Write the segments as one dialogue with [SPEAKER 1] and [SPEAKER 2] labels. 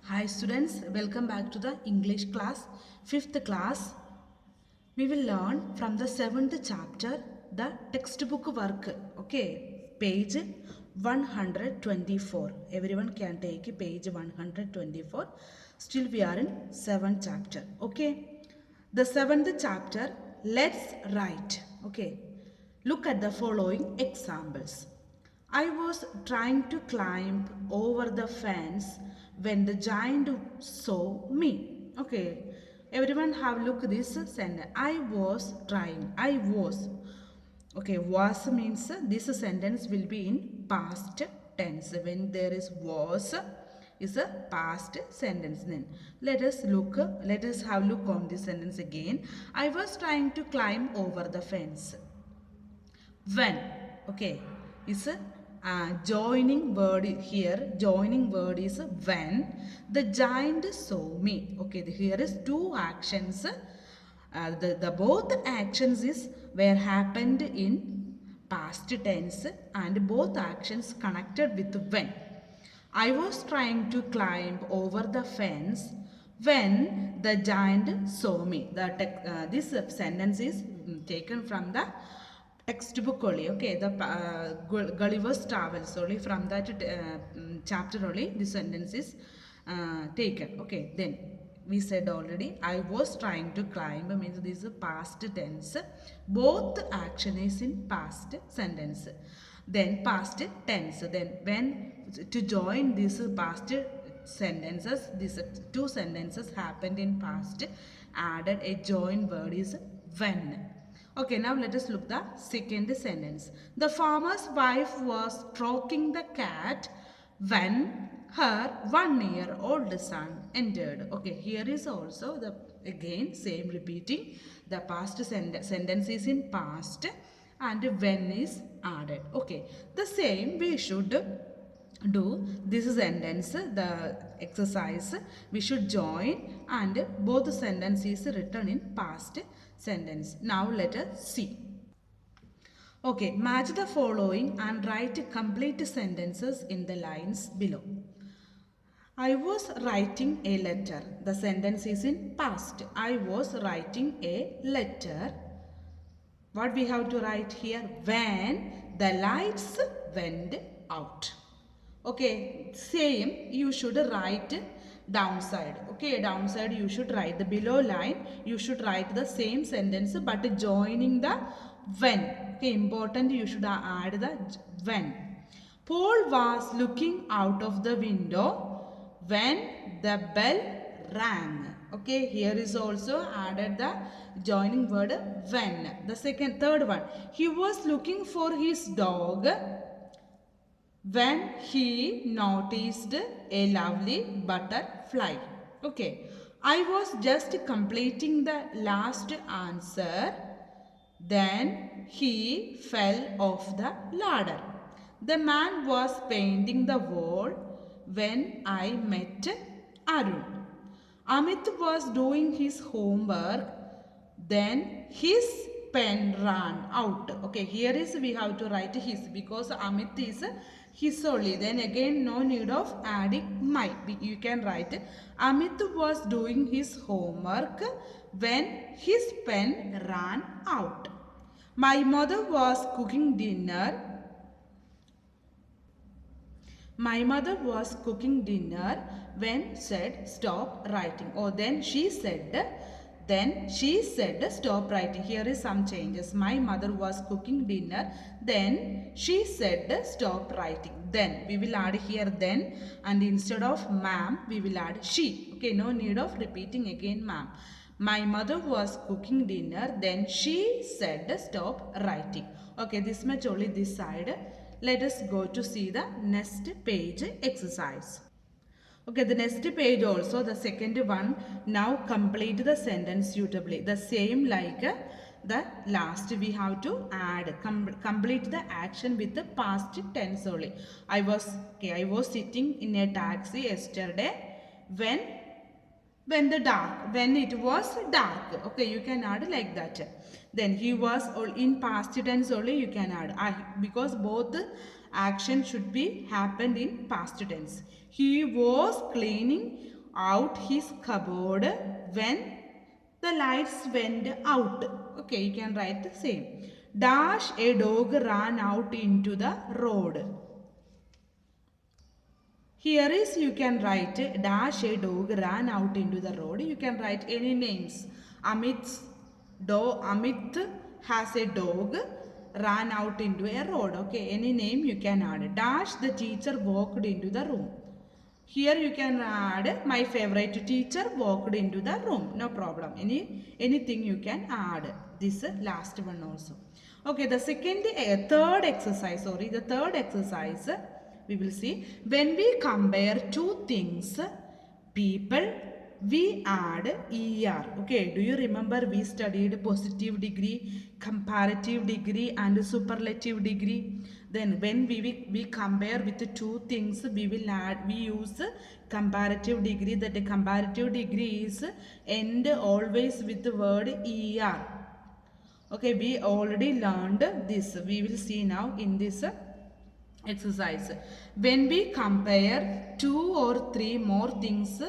[SPEAKER 1] Hi students, welcome back to the English class, 5th class. We will learn from the 7th chapter, the textbook work. Okay, page 124. Everyone can take page 124. Still we are in 7th chapter. Okay, the 7th chapter, let's write. Okay, look at the following examples. I was trying to climb over the fence when the giant saw me. Okay, everyone have look this sentence. I was trying. I was. Okay, was means this sentence will be in past tense. When there is was is a past sentence. Then let us look. Let us have look on this sentence again. I was trying to climb over the fence. When, okay, is a joining word here. Joining word is when the giant saw me. Okay, here is two actions. The both actions is were happened in past tense and both actions connected with when. I was trying to climb over the fence when the giant saw me. This sentence is taken from the textbook only. Okay, the Gulliver's Travels only, from that chapter only this sentence is taken. Okay, then we said already I was trying to climb means this is past tense. Both action is in past sentence. Then past tense. Then when to join these past sentences, these two sentences happened in past, added a join word is when. Okay, now let us look the second sentence. The farmer's wife was stroking the cat when her 1-year-old son entered. Okay, here is also the again same repeating. The past sentence is in past and when is added. Okay, the same we should do this sentence, the exercise we should join, and both sentences written in past sentence. Now let us see. Okay, match the following and write complete sentences in the lines below. I was writing a letter. The sentence is in past. I was writing a letter. What we have to write here? When the lights went out. Okay, same you should write downside. Okay, downside you should write the below line. You should write the same sentence but joining the when. Okay, important you should add the when. Paul was looking out of the window when the bell rang. Okay, here is also added the joining word when. The third one. He was looking for his dog when he noticed a lovely butterfly. Okay, I was just completing the last answer. Then he fell off the ladder. The man was painting the wall when I met Arun. Amit was doing his homework. Then his pen ran out. Okay, here is we have to write his because Amit is his only. Then again no need of adding my. You can write Amit was doing his homework when his pen ran out. My mother was cooking dinner. My mother was cooking dinner when said stop writing. Or then she said stop writing. Here is some changes. My mother was cooking dinner. Then she said stop writing. Then we will add here then, and instead of ma'am we will add she. Okay, no need of repeating again ma'am. My mother was cooking dinner. Then she said stop writing. Okay, this much only this side. Let us go to see the next page exercise. Okay, the next page also, the second one. Now complete the sentence suitably. The same like the last we have to add. Complete the action with the past tense only. I was sitting in a taxi yesterday when it was dark. Okay, you can add like that. Then he was in past tense only you can add because both action should be happened in past tense. He was cleaning out his cupboard when the lights went out. Okay, you can write the same. Dash a dog ran out into the road. Here is you can write dash a dog ran out into the road. You can write any names. Amit has a dog ran out into a road. Okay, any name you can add. Dash the teacher walked into the room. Here you can add my favorite teacher walked into the room. No problem. Anything you can add. This last one also. Okay, the third exercise, we will see. When we compare two things, people, we add ER. Okay, do you remember we studied positive degree, comparative degree and superlative degree? Then when we compare with the two things, we use comparative degree. That comparative degree is end always with the word ER. Okay, we already learned this. We will see now in this exercise. When we compare two or three more things,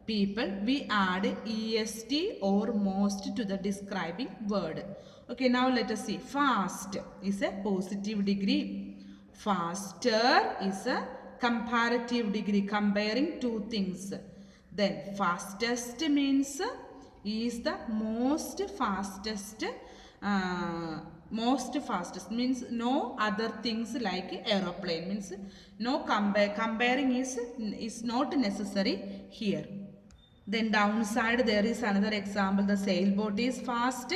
[SPEAKER 1] people, we add est or most to the describing word. Okay, now let us see. Fast is a positive degree. Faster is a comparative degree, comparing two things. Then fastest means is the most fastest. Most fastest means no other things like aeroplane, means no comparing is not necessary here. Then downside there is another example. The sailboat is fast.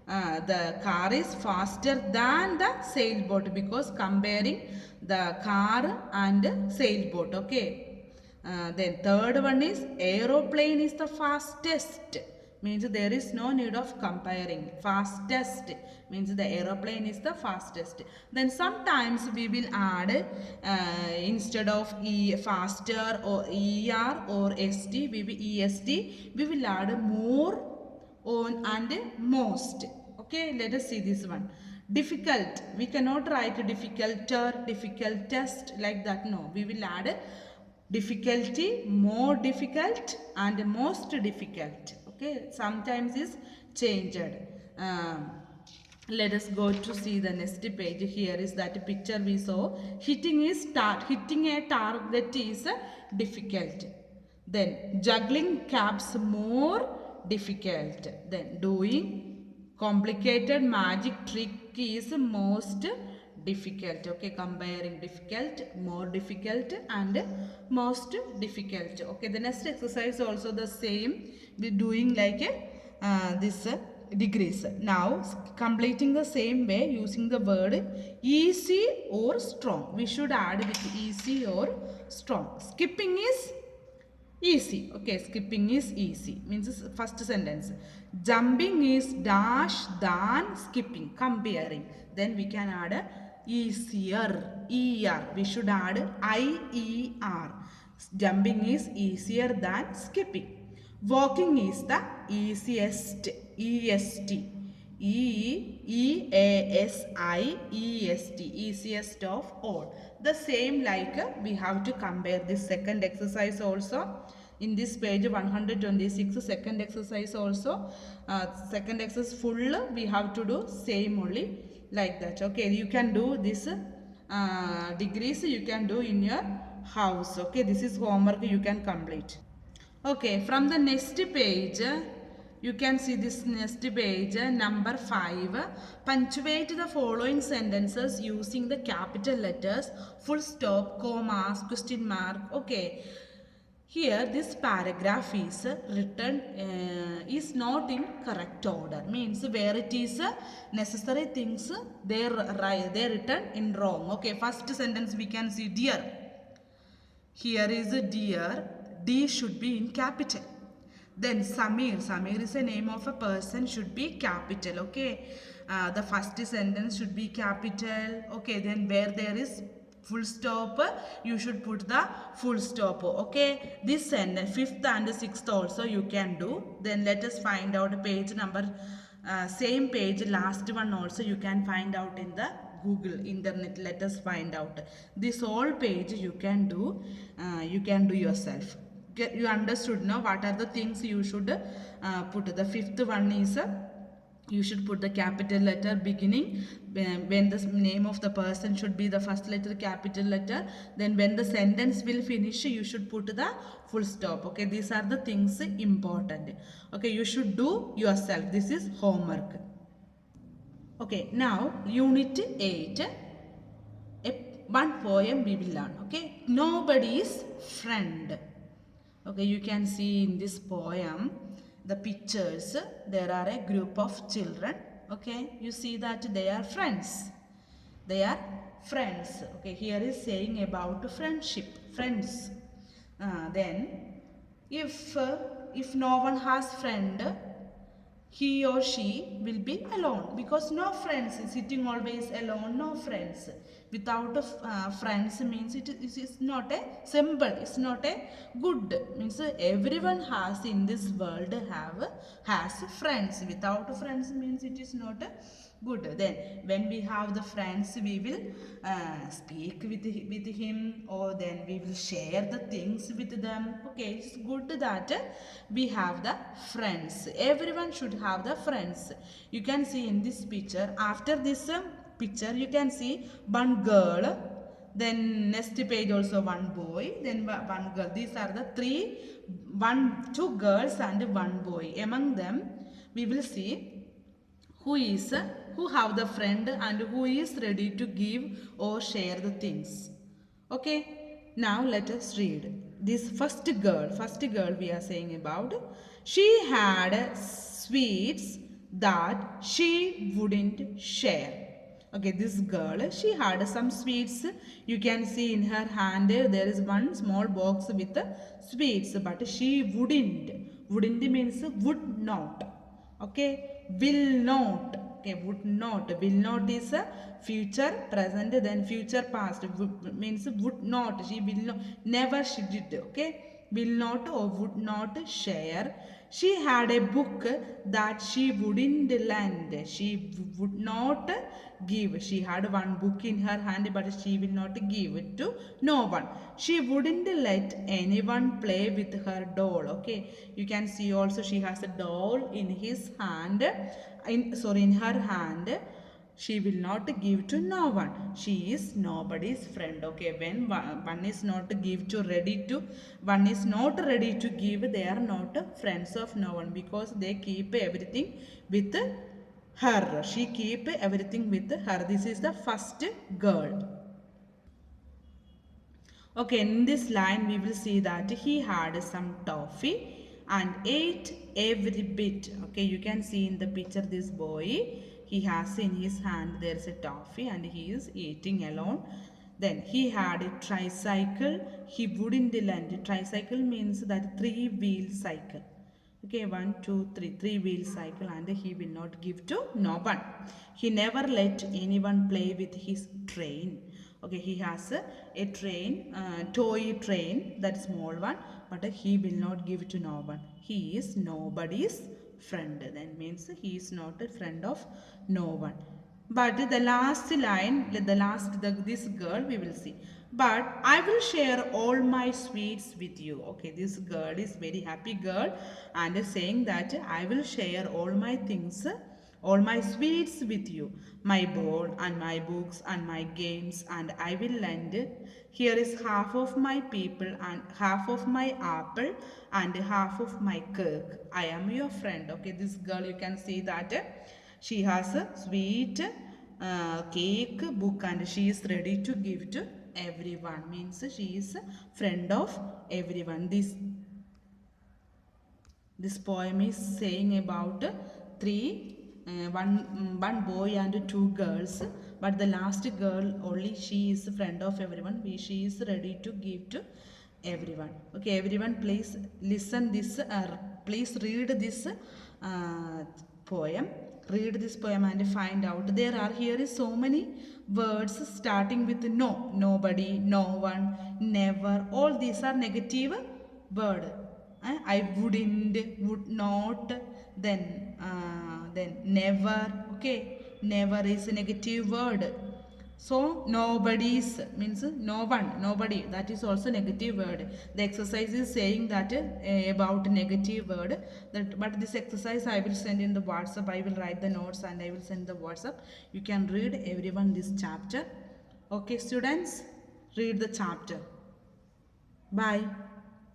[SPEAKER 1] The car is faster than the sailboat, because comparing the car and sailboat. Okay. Then third one is aeroplane is the fastest. Means there is no need of comparing. Fastest means the aeroplane is the fastest. Then sometimes we will add instead of faster or ER or ST, we will EST, we will add more on and most. Okay, let us see this one. Difficult, we cannot write difficulter, difficultest like that. No, we will add difficulty, more difficult and most difficult. Okay, sometimes is changed. Let us go to see the next page. Here is that picture we saw. Hitting a target is difficult. Then juggling caps more difficult. Then doing complicated magic trick is most difficult. Okay, comparing difficult, more difficult and most difficult. Okay, the next exercise also the same. We doing like this degrees. Now completing the same way using the word easy or strong. We should add with easy or strong. Skipping is easy. Okay, skipping is easy. Means first sentence. Jumping is dash than skipping. Comparing. Then we can add easier. ER. We should add IER. Jumping is easier than skipping. Walking is the easiest. EST. EASIEST. Easiest of all. The same like we have to compare this second exercise also. In this page 126, second exercise also. Second exercise full we have to do same only like that. Okay, you can do this degrees you can do in your house. Okay, this is homework you can complete. Okay, from the next page, you can see this next page, number 5. Punctuate the following sentences using the capital letters, full stop, commas, question mark. Okay, here this paragraph is written, is not in correct order. Means where it is necessary things, they're written in wrong. Okay, first sentence we can see dear. Here is a dear. D should be in capital. Then Samir. Samir is a name of a person, should be capital. Okay. The first sentence should be capital. Okay. Then where there is full stop, you should put the full stop. Okay. This sentence, 5th and 6th also you can do. Then let us find out page number, same page, last one also you can find out in the Google internet. Let us find out this whole page you can do yourself. You understood now what are the things you should put. The fifth one is you should put the capital letter beginning when the name of the person should be the first letter capital letter. Then when the sentence will finish, you should put the full stop. Okay, these are the things important. Okay, you should do yourself. This is homework. Okay, now unit 8, one poem we will learn. Okay, nobody's friend. Okay, you can see in this poem the pictures, there are a group of children. Okay, you see that they are friends. They are friends. Okay, here is saying about friendship, friends. Then if no one has friend, he or she will be alone, because no friends, sitting always alone, no friends. Without friends means it is not a simple, it's not a good, means everyone has in this world has friends. Without friends means it is not good. Then when we have the friends, we will speak with him, or then we will share the things with them. Okay, it's good that we have the friends. Everyone should have the friends. You can see in this picture, after this picture you can see one girl, then next page also one boy, then one girl. These are the two girls and one boy. Among them we will see who have the friend and who is ready to give or share the things. Okay, now let us read this first girl we are saying about. She had sweets that she wouldn't share. Okay, this girl, she had some sweets. You can see in her hand there is one small box with sweets, but she wouldn't means would not. Okay, will not. Okay, would not. Will not is a future present, then future past. Means would not. She will not. Never she did. Okay, will not or would not share. She had a book that she wouldn't lend. She would not give. She had one book in her hand, but she will not give it to no one. She wouldn't let anyone play with her doll. Okay, you can see also she has a doll in his hand, in her hand. She will not give to no one. She is nobody's friend. Okay, when one is not one is not ready to give, they are not friends of no one, because they keep everything with her. She keep everything with her. This is the first girl. Okay, in this line we will see that he had some toffee and ate every bit. Okay, you can see in the picture this boy, he has in his hand there is a toffee and he is eating alone. Then he had a tricycle. He wouldn't lend. Tricycle means that three-wheel cycle. Okay, 1 2 3 three-wheel cycle, and he will not give to no one. He never let anyone play with his train. Okay, he has a train, toy train, that small one, but he will not give to no one. He is nobody's friend. That means he is not a friend of no one. But the last line, this girl, we will see. But I will share all my sweets with you. Okay, this girl is very happy girl and is saying that I will share all my things, all my sweets with you. My ball and my books and my games, and I will lend. Here is half of my people and half of my apple and half of my cake. I am your friend. Okay, this girl, you can see that she has a sweet cake, book, and she is ready to give to everyone. Means she is a friend of everyone. This poem is saying about one boy and two girls, but the last girl only, she is a friend of everyone. She is ready to give to everyone. Okay, everyone, please listen this. Please read this poem. Read this poem and find out. There are here is so many words starting with no, nobody, no one, never. All these are negative word. I wouldn't, would not, then never. Okay, never is a negative word. So nobody's means no one, nobody, that is also negative word. The exercise is saying that about negative word, that but this exercise I will send in the WhatsApp. I will write the notes and I will send the WhatsApp. You can read everyone this chapter. Okay students, read the chapter. Bye.